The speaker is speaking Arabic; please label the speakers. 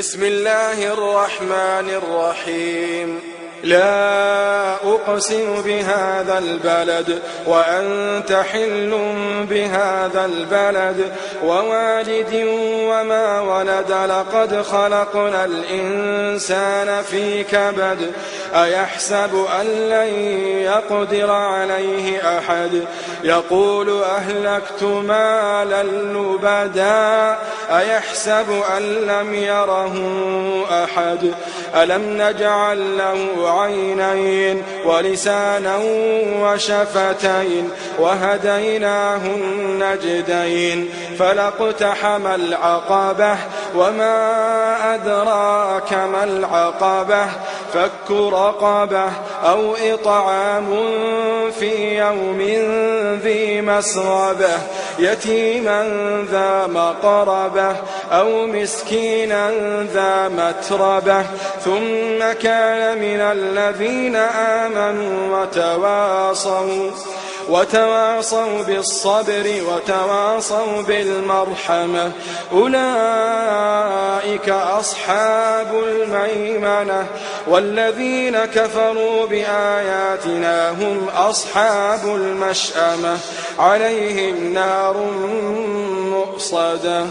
Speaker 1: بسم الله الرحمن الرحيم. لا أقسم بهذا البلد وأنت حل بهذا البلد ووالد وما ولد لقد خلقنا الإنسان في كبد أيحسب أن لن يقدر عليه أحد يقول أهلكت مالا لبدا أيحسب أن لم يره أحد ألم نجعل له عينين ولسانا وشفتين وهديناه النجدين فلاقتحم العقبة وما أدراك ما العقبة فك رقبة أو إطعام في يوم ذي مسغبة يتيما ذا مقربة أو مسكينا ذا متربة ثم كان من الذين آمنوا وتواصوا بالصبر وتواصوا بالمرحمة أولئك أصحاب الميمنة والذين كفروا بآياتنا هم أصحاب المشأمة عليهم نار مؤصدة.